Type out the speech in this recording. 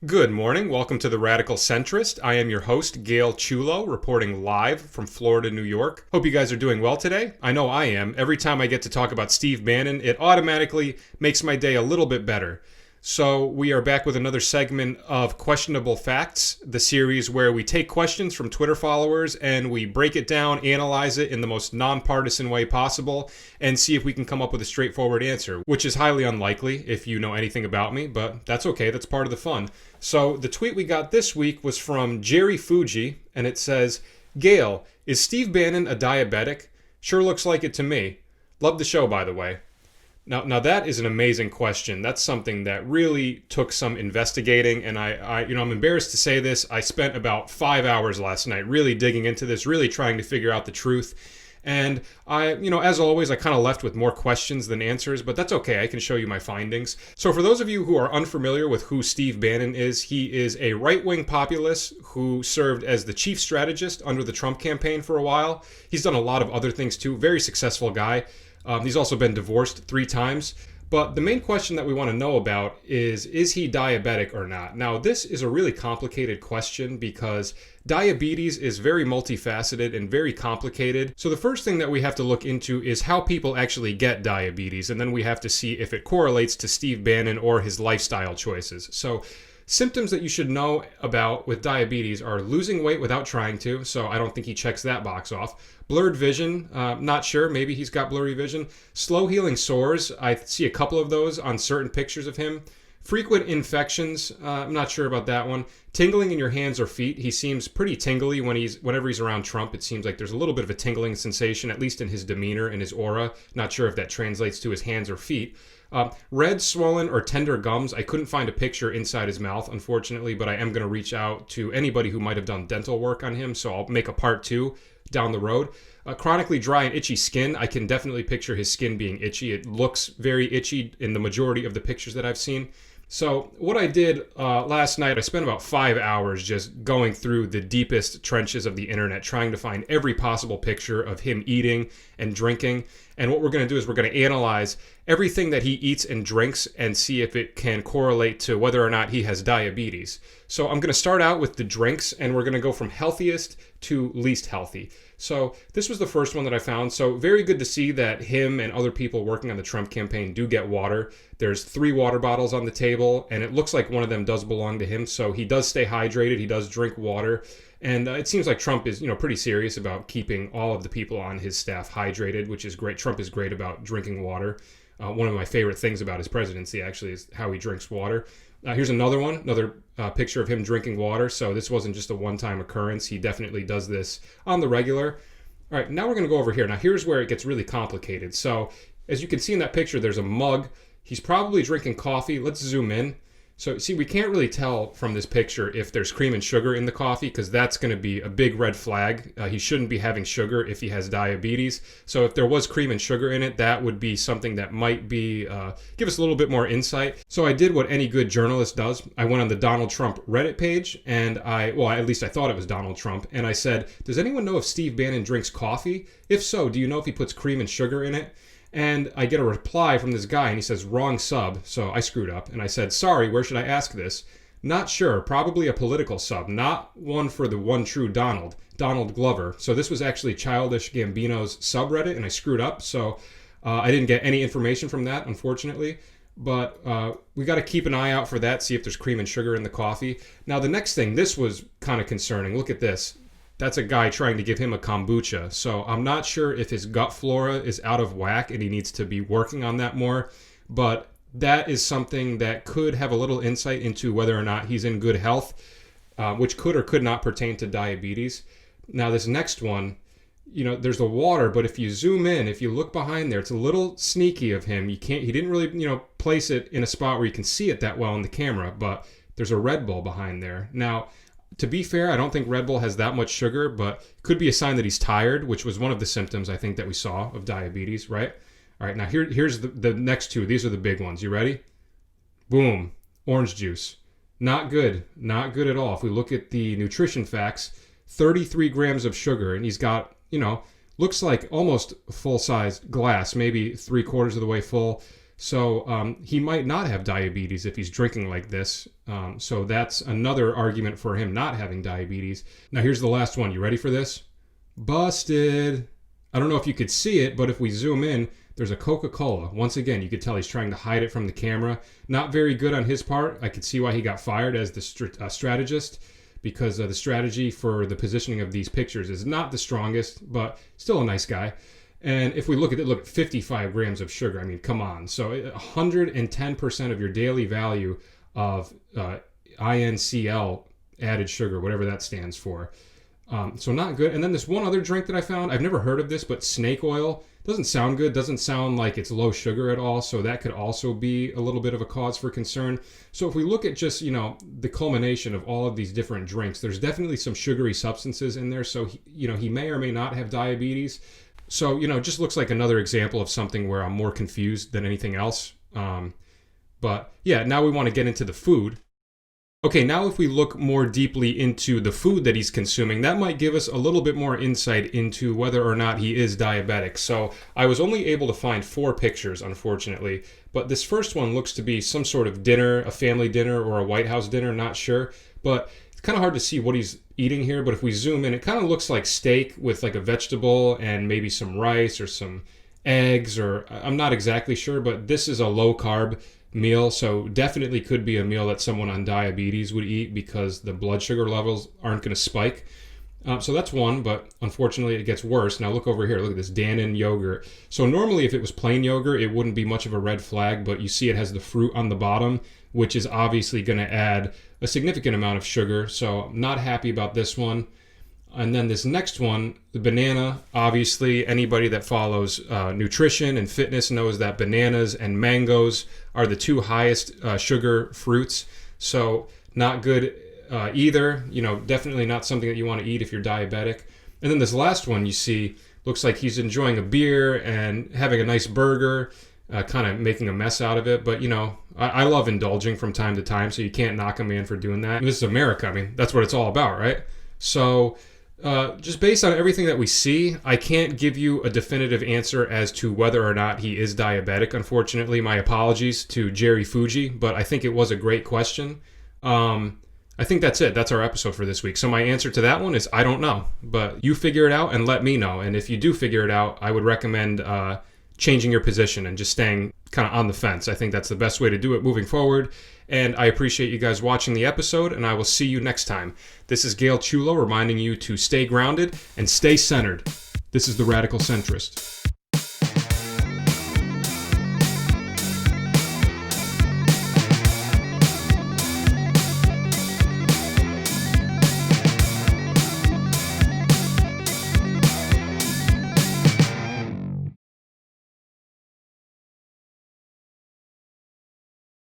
Good morning. Welcome to the Radical Centrist. I am your host, Gail Chulo, reporting live from Florida, New York. Hope you guys are doing well today. I know I am. Every time I get to talk about Steve Bannon, it automatically makes my day a little bit better. So we are back with another segment of Questionable Facts, the series where we take questions from Twitter followers and we break it down, analyze it in the most nonpartisan way possible, and see if we can come up with a straightforward answer, which is highly unlikely if you know anything about me, but that's okay. That's part of the fun. So the tweet we got this week was from Jerry Fuji, and it says, "Gail, is Steve Bannon a diabetic? Sure looks like it to me. Love the show, by the way." Now that is an amazing question. That's something that really took some investigating, and I'm embarrassed to say this. I spent about 5 hours last night really digging into this, really trying to figure out the truth. And as always, I kind of left with more questions than answers, but that's okay. I can show you my findings. So for those of you who are unfamiliar with who Steve Bannon is, he is a right-wing populist who served as the chief strategist under the Trump campaign for a while. He's done a lot of other things too. Very successful guy. He's also been divorced 3 times. But the main question that we want to know about is he diabetic or not? Now, this is a really complicated question because diabetes is very multifaceted and very complicated. So the first thing that we have to look into is how people actually get diabetes, and then we have to see if it correlates to Steve Bannon or his lifestyle choices. So symptoms that you should know about with diabetes are losing weight without trying to, so I don't think he checks that box off. Blurred vision, not sure, maybe he's got blurry vision. Slow healing sores, I see a couple of those on certain pictures of him. Frequent infections, I'm not sure about that one. Tingling in your hands or feet, he seems pretty tingly whenever he's around Trump. It seems like there's a little bit of a tingling sensation, at least in his demeanor and his aura. Not sure if that translates to his hands or feet. Red, swollen, or tender gums. I couldn't find a picture inside his mouth, unfortunately, but I am going to reach out to anybody who might have done dental work on him, so I'll make a part 2 down the road. Chronically dry and itchy skin. I can definitely picture his skin being itchy. It looks very itchy in the majority of the pictures that I've seen. So what I did last night, I spent about 5 hours just going through the deepest trenches of the internet, trying to find every possible picture of him eating and drinking. And what we're going to do is we're going to analyze everything that he eats and drinks and see if it can correlate to whether or not he has diabetes. So I'm going to start out with the drinks, and we're going to go from healthiest to least healthy. So this was the first one that I found. So very good to see that him and other people working on the Trump campaign do get water. There's 3 water bottles on the table, and it looks like one of them does belong to him. So he does stay hydrated. He does drink water. And it seems like Trump is, pretty serious about keeping all of the people on his staff hydrated, which is great. Trump is great about drinking water. One of my favorite things about his presidency, actually, is how he drinks water. Here's another picture of him drinking water. So this wasn't just a one-time occurrence. He definitely does this on the regular. All right, now we're going to go over here. Now, here's where it gets really complicated. So as you can see in that picture, there's a mug. He's probably drinking coffee. Let's zoom in. So see, we can't really tell from this picture if there's cream and sugar in the coffee, because that's going to be a big red flag. He shouldn't be having sugar if he has diabetes. So if there was cream and sugar in it, that would be something that might be give us a little bit more insight. So I did what any good journalist does. I went on the Donald Trump Reddit page, and at least I thought it was Donald Trump, and I said, does anyone know if Steve Bannon drinks coffee? If so, do you know if he puts cream and sugar in it? And I get a reply from this guy, and he says, wrong sub. So I screwed up, and I said, sorry, where should I ask this? Not sure, probably a political sub, not one for the one true Donald Glover. So this was actually Childish Gambino's subreddit, and I screwed up. So I didn't get any information from that, unfortunately. But we got to keep an eye out for that, see if there's cream and sugar in the coffee. Now, the next thing, this was kind of concerning. Look at this. That's a guy trying to give him a kombucha. So I'm not sure if his gut flora is out of whack and he needs to be working on that more. But that is something that could have a little insight into whether or not he's in good health, which could or could not pertain to diabetes. Now, this next one, there's the water, but if you zoom in, if you look behind there, it's a little sneaky of him. He didn't really, place it in a spot where you can see it that well in the camera, but there's a Red Bull behind there. Now, to be fair, I don't think Red Bull has that much sugar, but could be a sign that he's tired, which was one of the symptoms I think that we saw of diabetes, right? All right, now here's the next 2. These are the big ones. You ready? Boom. Orange juice. Not good. Not good at all. If we look at the nutrition facts, 33 grams of sugar, and he's got, looks like almost full-size glass, maybe 3/4 of the way full. So he might not have diabetes if he's drinking like this. So that's another argument for him not having diabetes. Now here's the last one. You ready for this? Busted. I don't know if you could see it, but if we zoom in, there's a Coca-Cola. Once again, you could tell he's trying to hide it from the camera. Not very good on his part. I could see why he got fired as the strategist, because the strategy for the positioning of these pictures is not the strongest, but still a nice guy. And if we look at it, look at 55 grams of sugar. I mean, come on. So 110% of your daily value of INCL, added sugar, whatever that stands for. So not good. And then this one other drink that I found, I've never heard of this, but snake oil. Doesn't sound good. Doesn't sound like it's low sugar at all. So that could also be a little bit of a cause for concern. So if we look at just, the culmination of all of these different drinks, there's definitely some sugary substances in there. So, he may or may not have diabetes. So, just looks like another example of something where I'm more confused than anything else. But yeah, now we want to get into the food. Okay, now if we look more deeply into the food that he's consuming, that might give us a little bit more insight into whether or not he is diabetic. So I was only able to find 4 pictures, unfortunately, but this first one looks to be some sort of dinner, a family dinner or a White House dinner, not sure. But it's kind of hard to see what he's eating here, but if we zoom in, it kind of looks like steak with like a vegetable and maybe some rice or some eggs, or I'm not exactly sure, but this is a low carb meal, so definitely could be a meal that someone on diabetes would eat because the blood sugar levels aren't going to spike. So that's one, but unfortunately it gets worse. Now look over here, look at this Bannon yogurt. So normally if it was plain yogurt, it wouldn't be much of a red flag, but you see it has the fruit on the bottom, which is obviously going to add a significant amount of sugar. So I'm not happy about this one. And then this next one, the banana, obviously anybody that follows nutrition and fitness knows that bananas and mangoes are the 2 highest sugar fruits. So not good either. Definitely not something that you want to eat if you're diabetic. And then this last one you see looks like he's enjoying a beer and having a nice burger, kind of making a mess out of it. But, I love indulging from time to time, so you can't knock a man for doing that. And this is America. I mean, that's what it's all about, right? So just based on everything that we see, I can't give you a definitive answer as to whether or not he is diabetic. Unfortunately, my apologies to Jerry Fuji, but I think it was a great question. I think that's it. That's our episode for this week. So my answer to that one is I don't know, but you figure it out and let me know. And if you do figure it out, I would recommend changing your position and just staying kind of on the fence. I think that's the best way to do it moving forward. And I appreciate you guys watching the episode, and I will see you next time. This is Gail Chulo reminding you to stay grounded and stay centered. This is the Radical Centrist.